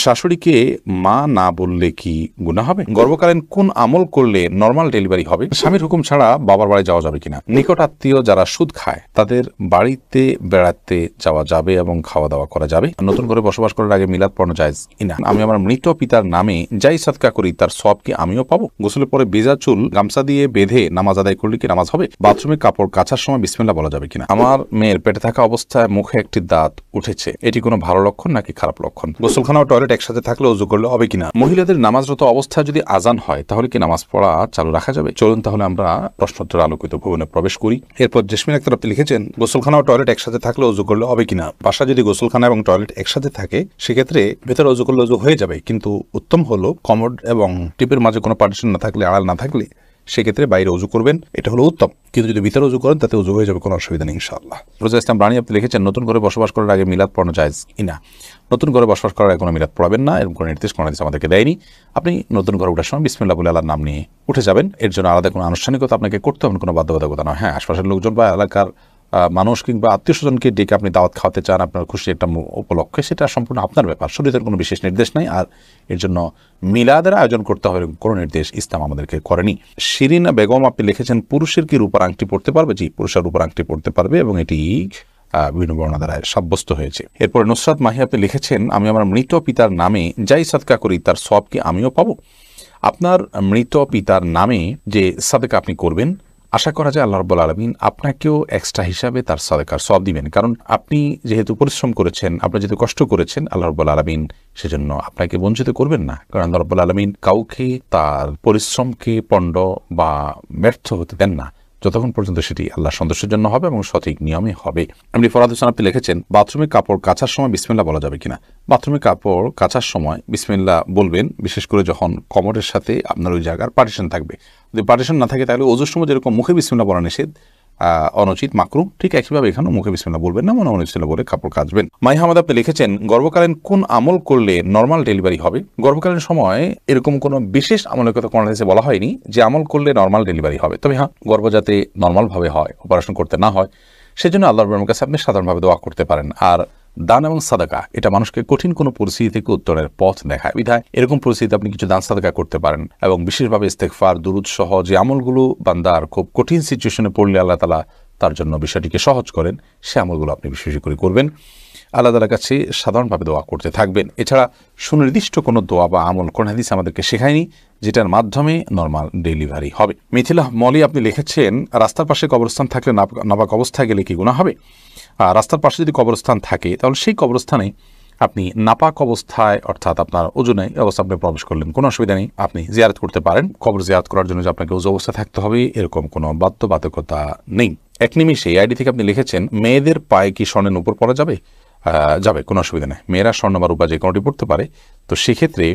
শাশুড়িকে মা না বললে কি গুনাহ হবে? গর্ভকালীন কোন আমল করলে নরমাল ডেলিভারি হবে? স্বামীর হুকুম ছাড়া বাবার বাড়ি যাওয়া যাবে কিনা? নিকট আত্মীয় যারা সুদ খায় তাদের বাড়িতে বেড়াতে যাওয়া যাবে এবং খাওয়া দাওয়া করা যাবে? নতুন করে বসবাস করার আগে মিলাদ পড়ানো জায়েজ কিনা? আমি আমার মৃত পিতার নামে যাই সাদকা করি তার সওয়াব কি আমিও পাবো? গোসলের পরে ভেজা চুল গামছা দিয়ে বেঁধে নামাজ আদায় করলে কি নামাজ হবে? বাথরুমে কাপড় কাচার সময় বিসমিল্লাহ বলা যাবে কিনা? আমার মেয়ের পেটে থাকা অবস্থায় মুখে একটি দাঁত উঠেছে, এটি কোনো ভালো লক্ষণ নাকি খারাপ লক্ষণ? গোসলখানা ও টয়লেট একসাথে থাকলে ওযু করলে হবে কিনা? মহিলাদের নামাজরত অবস্থায় যদি আজান হয় তাহলে কি নামাজ পড়া চালু রাখা যাবে? চলুন তাহলে আমরা প্রশ্নোত্তর আলোকিত ভবনে প্রবেশ করি। এরপর জেসমিন আক্তার আপনি লিখেছেন, গোসলখানা ও টয়লেট একসাথে থাকলে ওযু করলে হবে কিনা? বাসা যদি গোসলখানা এবং টয়লেট একসাথে থাকে সেক্ষেত্রে ভেতরে ওযু করলে ওযু হয়ে যাবে, কিন্তু উত্তম হলো কমোড এবং টিপের মাঝে কোনো পার্টিশন না থাকলে, আড়াল না থাকলে সেক্ষেত্রে বাইরে ওযু করবেন, এটা হলো উত্তম। কিন্তু যদি ভিতরে ওযু করেন তাতে ওযু হয়ে যাবে, কোনো অসুবিধা নেই ইনশাআল্লাহ। রোজা ইসলাম রানী আপনি লিখেছেন, নতুন করে বসবাস করার আগে মিলাদ পড়ানো জায়েজ কিনা? নতুন করে বসবাস করার আগে কোনো মিলাদ পড়াবেন না, এরকম কোনো নির্দেশ কোনো হাদিস আমাদেরকে দেয়নি। আপনি নতুন ঘরে ওঠার সময় বিসমিল্লাহ বলে আল্লাহর নাম নিয়ে উঠে যাবেন, এর জন্য আলাদা কোনো আনুষ্ঠানিকতা আপনাকে করতে হবে, কোনো বাধ্যবাধকতা নয়। হ্যাঁ, আশপাশের লোকজন বা এলাকার মানুষ কিংবা আত্মীয় স্বজনকে ডেকে আপনি দাওয়াত খাওয়াতে চান আপনার খুশি একটা উপলক্ষে, সেটা সম্পূর্ণ আপনার ব্যাপার, শরীরের কোনো বিশেষ নির্দেশ নাই। আর এর জন্য মিলাদের আয়োজন করতে হবে কোনো নির্দেশ ইসলাম আমাদেরকে করেনি। শিরিনা বেগম আপনি লিখেছেন, পুরুষের কি রূপার আংটি পড়তে পারবে? জি, পুরুষের রূপার আংটি পড়তে পারবে এবং এটি বিভিন্ন বর্ণনা দ্বারা সাব্যস্ত হয়েছে। এরপরে নুসরাত মাহি আপনি লিখেছেন, আমি আমার মৃত পিতার নামে যাই সাদকা করি তার সওয়াব কি আমিও পাবো? আপনার মৃত পিতার নামে যে সাদকা আপনি করবেন, আশা করা যায় আল্লাহ রাব্বুল আলামিন আপনাকেও এক্সট্রা হিসাবে তার সাদকার সওয়াব দিবেন। কারণ আপনি যেহেতু পরিশ্রম করেছেন, আপনি যেহেতু কষ্ট করেছেন, আল্লাহ রাব্বুল আলামিন সেজন্য আপনাকে বঞ্চিত করবেন না। কারণ আল্লাহ রাব্বুল আলামিন কাউকে তার পরিশ্রমকে পণ্ড বা ব্যর্থ হতে দেন না যতক্ষণ পর্যন্ত সেটি আল্লাহ সন্তোষের জন্য হবে এবং সঠিক নিয়মে হবে। এমনি ফরাদ হোসেন আপনি লিখেছেন, বাথরুমে কাপড় কাচার সময় বিসমিল্লাহ বলা যাবে কিনা? বাথরুমে কাপড় কাচার সময় বিসমিল্লাহ বলবেন, বিশেষ করে যখন কমোডের সাথে আপনার ওই জায়গার পার্টিশন থাকবে। যদি পার্টিশন না থাকে তাহলে ওযুর সময় যেরকম মুখে বিসমিল্লাহ বলা নিষেধ, অনুচিত, মাকরুহ, ঠিক একইভাবে এখানেও মুখে বিসমিল্লাহ বলবেন না, মনে বিসমিল্লাহ বলে কাপড় কাচবেন। মাই হামাদ আপনি লিখেছেন, গর্ভকালীন কোন আমল করলে নরমাল ডেলিভারি হবে? গর্ভকালীন সময় এরকম কোনো বিশেষ আমলের কথা কোরআন হাদিসে বলা হয়নি যে আমল করলে নরমাল ডেলিভারি হবে। তবে হ্যাঁ, গর্ভ যাতে নরমালভাবে হয়, অপারেশন করতে না হয়, সেজন্য আল্লাহর রহমতের কাছে আপনি সাধারণভাবে দোয়া করতে পারেন। আর দান এবং সাদাকা এটা মানুষকে কঠিন কোনো পরিস্থিতি থেকে উত্তরের পথ দেখায়, বিধায় এরকম পরিস্থিতিতে আপনি কিছু দান সাদাকা করতে পারেন। এবং বিশেষভাবে ইস্তেগফার, দুরূদ সহ যে আমলগুলো বান্দার খুব কঠিন সিচুয়েশনে পড়লে আল্লাহ তাআলা তার জন্য বিষয়টিকে সহজ করেন, সে আমলগুলো আপনি বেশি বেশি করে করবেন। আল্লাহ তাআলার কাছে সাধারণভাবে দোয়া করতে থাকবেন। এছাড়া সুনির্দিষ্ট কোনো দোয়া বা আমল কোন হাদিস আমাদেরকে শেখায়নি যেটার মাধ্যমে নরমাল ডেলিভারি হবে। মিথিলা মলি আপনি লিখেছেন, রাস্তার পাশে কবরস্থান থাকলে নাপাক অবস্থায় গেলে কি গুনাহ হবে? রাস্তার পাশে যদি কবরস্থান থাকে তাহলে সেই কবরস্থানে আপনি নাপাক অবস্থায়, অর্থাৎ আপনার ওযু নাই অবস্থা আপনি প্রবেশ করলেন, কোনো অসুবিধা নেই, আপনি জিয়ারত করতে পারেন। কবর জিয়ারত করার জন্য যে আপনাকে ওযু অবস্থা থাকতে হবে এরকম কোনো বাধ্যবাধকতা নেই। এক নিমিষে এই আইডি থেকে আপনি লিখেছেন, মেয়েদের পায়ে কি স্বর্ণের নূপুর পরা যাবে? যাবে, কোনো অসুবিধা নেই। মেয়েরা স্বর্ণ বা রূপা যে কোনোটি পড়তে পারে। তো সেক্ষেত্রে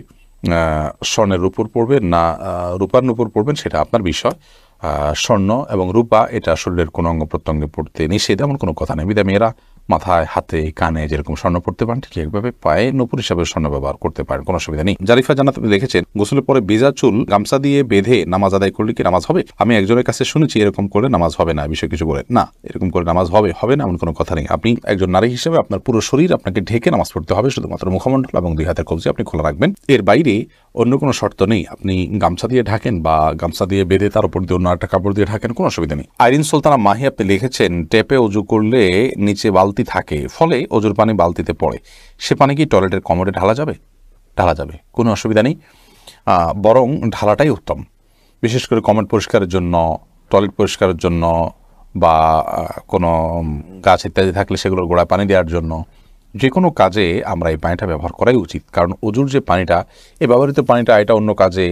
স্বর্ণের নূপুর পড়বেন না রূপার নূপুর পড়বেন সেটা আপনার বিষয়। স্বর্ণ এবং রূপা এটা শরীরের কোনো অঙ্গ প্রত্যঙ্গে পড়তে নিষেধ, এমন কোনো কথা নেই। বিধায় মেয়েরা মাথায়, হাতে, কানে যেরকম স্বর্ণ পড়তে পারেন ঠিক একভাবে পায়ে নূপুর হিসাবে স্বর্ণ ব্যবহার করতে পারেন, কোনো অসুবিধা নেই। জারিফা জান্নাত আপনি দেখেছেন, গোসলের পরে ভেজা চুল গামছা দিয়ে বেঁধে নামাজ আদায় করলে কি নামাজ হবে? আমি একজনের কাছে শুনেছি এরকম করলে নামাজ হবে না, বিষয় কিছু বলে না, এরকম করে নামাজ হবে না এমন কোনো কথা নেই। আপনি একজন নারী হিসেবে আপনার পুরো শরীর আপনাকে ঢেকে নামাজ পড়তে হবে, শুধুমাত্র মুখমণ্ডল এবং দুই হাতের কবজি আপনি খোলা রাখবেন, এর বাইরে অন্য কোনো শর্ত নেই। আপনি গামছা দিয়ে ঢাকেন বা গামছা দিয়ে বেঁধে তার উপর দিয়ে অন্য একটা কাপড় দিয়ে ঢাকেন, কোনো অসুবিধা নেই। আইরিন সুলতানা মাহি আপনি লিখেছেন, টেপে ওযু করলে নিচে বালতি থাকে, ফলে ওযুর পানি বালতিতে পড়ে, সে পানি কি টয়লেটের কমোডে ঢালা যাবে? ঢালা যাবে, কোনো অসুবিধা নেই, বরং ঢালাটাই উত্তম। বিশেষ করে কমোড পরিষ্কারের জন্য, টয়লেট পরিষ্কারের জন্য বা কোনো গাছ ইত্যাদি থাকলে সেগুলোর গোড়ায় পানি দেওয়ার জন্য, যে কোনো কাজে আমরা এই পানিটা ব্যবহার করাই উচিত। কারণ ওযুর যে পানিটা, এই ব্যবহৃত পানিটা এটা অন্য কাজে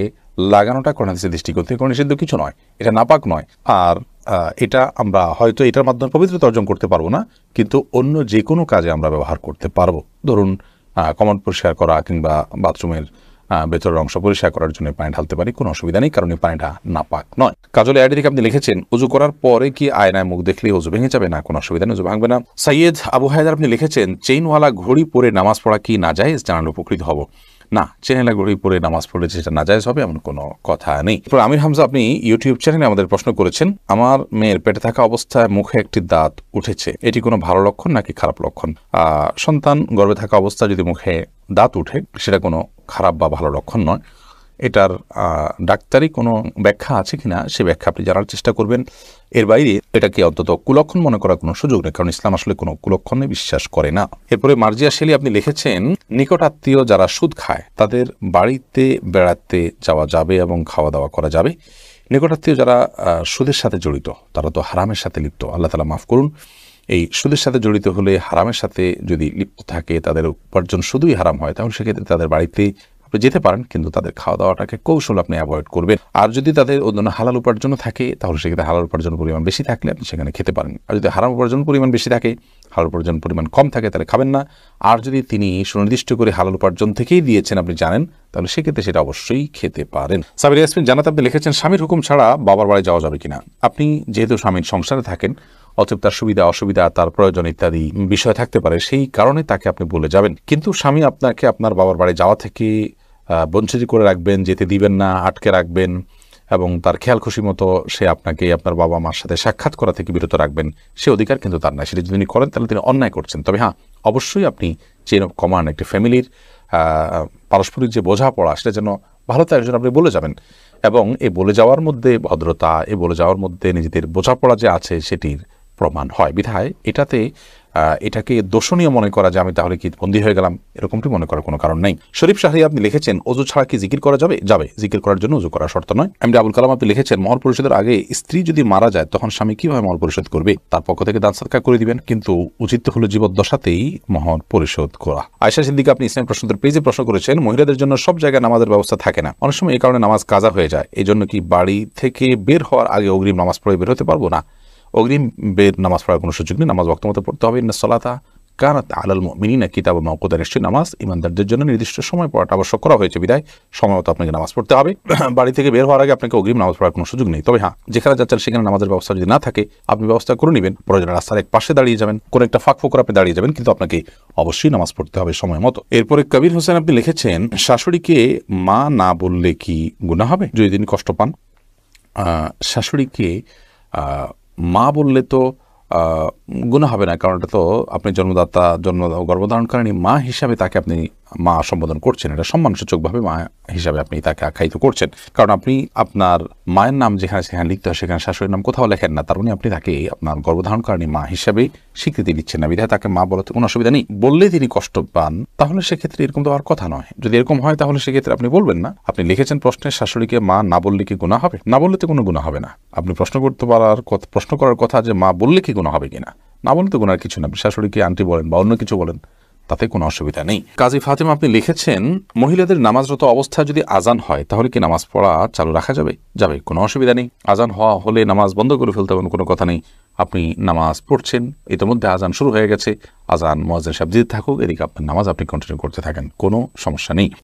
লাগানোটা কোরআন হাদিসের দৃষ্টিকোণ থেকে কোনো নিষিদ্ধ কিছু নয়, এটা নাপাক নয়। আর এটা আমরা হয়তো এটার মাধ্যমে পবিত্রতা অর্জন করতে পারবো না, কিন্তু অন্য যে কোনো কাজে আমরা ব্যবহার করতে পারবো। ধরুন কমোড পরিষ্কার করা কিংবা বাথরুমের ভেতরের অংশ পরিষ্কার করার জন্য পানি ঢালতে পারি, কোনো অসুবিধা নেই, কারণ এই পানিটা নাপাক নয়। কাজল আইডি থেকে আপনি লিখেছেন, ওযু করার পরে কি আয়নায় মুখ দেখলে ওযু ভেঙে যাবে? না, কোনো অসুবিধা নেই, ওযু ভাঙবে না। সৈয়দ আবু হায়দার আপনি লিখেছেন, চেইনওয়ালা ঘড়ি পরে নামাজ পড়া কি নাজায়েজ? জানালে উপকৃত হব। না, চেইনওয়ালা ঘড়ি পরে নামাজ পড়লে যেটা নাজায়েজ হবে এমন কোনো কথা নেই। আমির হামজা আপনি ইউটিউব চ্যানেলে আমাদের প্রশ্ন করেছেন, আমার মেয়ের পেটে থাকা অবস্থায় মুখে একটি দাঁত উঠেছে, এটি কোনো ভালো লক্ষণ নাকি খারাপ লক্ষণ? সন্তান গর্ভে থাকা অবস্থায় যদি মুখে দাঁত উঠে, সেটা কোনো খারাপ বা ভালো লক্ষণ নয়। এটার ডাক্তারি কোনো ব্যাখ্যা আছে কিনা সে ব্যাখ্যা আপনি জানার চেষ্টা করবেন। এর বাইরে এটাকে অন্তত কুলক্ষণ মনে করার কোনো সুযোগ নেই, কারণ ইসলাম আসলে কোনো কুলক্ষণে বিশ্বাস করে না। এরপরে মার্জিয়া শেলি আপনি লিখেছেন, নিকট আত্মীয় যারা সুদ খায় তাদের বাড়িতে বেড়াতে যাওয়া যাবে এবং খাওয়া দাওয়া করা যাবে। নিকটাত্মীয় যারা সুদের সাথে জড়িত তারা তো হারামের সাথে লিপ্ত, আল্লাহ তাআলা মাফ করুন। এই সুদের সাথে জড়িত হলে, হারামের সাথে যদি লিপ্ত থাকে, তাদের উপার্জন শুধুই হারাম হয়, তাহলে সেক্ষেত্রে তাদের বাড়িতে আপনি যেতে পারেন, কিন্তু তাদের খাওয়া দাওয়াটাকে কৌশল আপনি অ্যাভয়েড করবেন। আর যদি তাদের অন্য হালাল উপার্জনও থাকে, তাহলে সেক্ষেত্রে হালাল উপার্জনের পরিমাণ বেশি থাকলে আপনি সেখানে খেতে পারেন। আর যদি হারাম উপার্জন পরিমাণ বেশি থাকে, হালাল উপার্জন পরিমাণ কম থাকে, তাহলে খাবেন না। আর যদি তিনি সুনির্দিষ্ট করে হালাল উপার্জন থেকেই দিয়েছেন, আপনি জানেন, তাহলে সেক্ষেত্রে সেটা অবশ্যই খেতে পারেন। সাবির ইয়াসমিন জানাত আপনি লিখেছেন, স্বামীর হুকুম ছাড়া বাবার বাড়ি যাওয়া যাবে কিনা। আপনি যেহেতু স্বামীর সংসারে থাকেন, অতএব তার সুবিধা অসুবিধা, তার প্রয়োজন ইত্যাদি বিষয় থাকতে পারে, সেই কারণে তাকে আপনি বলে যাবেন। কিন্তু স্বামী আপনাকে আপনার বাবার বাড়ি যাওয়া থেকে বঞ্চিত করে রাখবেন, যেতে দিবেন না, আটকে রাখবেন, এবং তার খেয়াল খুশি মতো সে আপনাকে আপনার বাবা মার সাথে সাক্ষাৎ করা থেকে বিরত রাখবেন, সে অধিকার কিন্তু তার নাই। সেটা যদি তিনি করেন তাহলে তিনি অন্যায় করছেন। তবে হ্যাঁ, অবশ্যই আপনি চেইন অফ কমান্ড, একটি ফ্যামিলির পারস্পরিক যে বোঝাপড়া, সেটা যেন ভালো তার জন্য আপনি বলে যাবেন। এবং এই বলে যাওয়ার মধ্যে ভদ্রতা, এই বলে যাওয়ার মধ্যে নিজেদের বোঝাপড়া যে আছে সেটির প্রমাণ হয়। বিধায় এটাকে দোষণীয় মনে করা যে আমি তাহলে কি বন্দী হয়ে গেলাম, এরকমটি মনে করার কোনো কারণ নেই। শরীফ শাহরি আপনি লিখেছেন, অজু ছাড়া কি জিকির করা যাবে? যাবে, জিকির করার জন্য অজু করা শর্ত নয়। এমডি আবুল কালাম আপনি লিখেছেন, মহর পরিশোধের আগে স্ত্রী যদি মারা যায় তখন স্বামী কিভাবে মহর পরিশোধ করবে? তার পক্ষ থেকে দান সদকা করে দিবেন, কিন্তু উচিত হলো জীবদ্দশাতেই মহর পরিশোধ করা। আয়েশা সিদ্দিকা আপনি ইসলাম প্রশ্নোত্তর পেজে প্রশ্ন করেছেন, মহিলাদের জন্য সব জায়গায় নামাজের ব্যবস্থা থাকে না, অনেক সময় এই কারণে নামাজ কাজা হয়ে যায়, এই জন্য কি বাড়ি থেকে বের হওয়ার আগে অগ্রিম নামাজ পড়ে বের হতে পারবো না? অগ্রিম বের নামাজ পড়ার কোনো সুযোগ নেই, নামাজ ওয়াক্ত মতো পড়তে হবে। ইন্না সলাতা কানাত আলাল মুমিনিনা কিতাবাম মাওকুতা, নিশ্চয়ই নামাজ ইমানদারদের জন্য নির্দিষ্ট সময় পড়াটা আবশ্যক করা হয়েছে, বিধায় সময় মতো আপনাকে নামাজ পড়তে হবে। বাড়ি থেকে বের হওয়ার আগে আপনাকে অগ্রিম নামাজ পড়ার কোনো সুযোগ নেই। তবে হ্যাঁ, যেখানে যাচ্ছেন সেখানে নামাজের ব্যবস্থা যদি না থাকে, আপনি ব্যবস্থা করে নেবেন। প্রয়োজনে রাস্তার এক পাশে দাঁড়িয়ে যাবেন, কোনো একটা ফাঁক ফোকর আপনি দাঁড়িয়ে যাবেন, কিন্তু আপনাকে অবশ্যই নামাজ পড়তে হবে সময় মতো। এরপরে কবির হোসেন আপনি লিখেছেন, শাশুড়িকে মা না বললে কি গুনাহ হবে যদি তিনি কষ্ট পান? শাশুড়িকে মা বললে তো গুনাহ হবে না, কারণ এটা তো আপনি গর্ভধারণকারিণী মা হিসাবে তাকে আপনি মা সম্বোধন করছেন, এটা সম্মানসূচকভাবে মা হিসাবে আপনি তাকে আখ্যায়িত করছেন। কারণ আপনি আপনার মায়ের নাম যেখানে সেখানে লিখতে হয়, সেখানে শাশুড়ির নাম কোথাও লেখেন না, তার মানে আপনি তাকে আপনার গর্ভধারণকারিণী মা হিসাবে স্বীকৃতি দিচ্ছেন না, বিধায় তাকে মা বলাতে কোনো অসুবিধা নেই। বললে তিনি কষ্ট পান, তাহলে সেক্ষেত্রে এরকম তো আর কথা নয়। যদি এরকম হয় তাহলে সেক্ষেত্রে আপনি বলবেন না। আপনি লিখেছেন প্রশ্নে, শাশুড়িকে মা না বললে কি গুনাহ হবে? না বললে তো কোনো গুনাহ হবে না। আপনি প্রশ্ন করার কথা যে মা বললে কি গুনাহ হবে কিনা, না বললে তো গুনার কিছু না। আপনি শাশুড়িকে আন্টি বলেন বা অন্য কিছু বলেন, তাতে কোনো অসুবিধা নেই। কাজী ফাতেমা আপনি লিখেছেন, মহিলাদের নামাজরত অবস্থায় যদি আজান হয় তাহলে কি নামাজ পড়া চালু রাখা যাবে? যাবে, কোনো অসুবিধা নেই। আজান হলে নামাজ বন্ধ করে ফেলতে হবে কোনো কথা নেই। আপনি নামাজ পড়ছেন, ইতিমধ্যে আজান শুরু হয়ে গেছে, আজান মুয়াজ্জিন সাহেব দিতে থাকুক, এদিকে আপনার নামাজ আপনি কন্টিনিউ করতে থাকেন, কোনো সমস্যা নেই।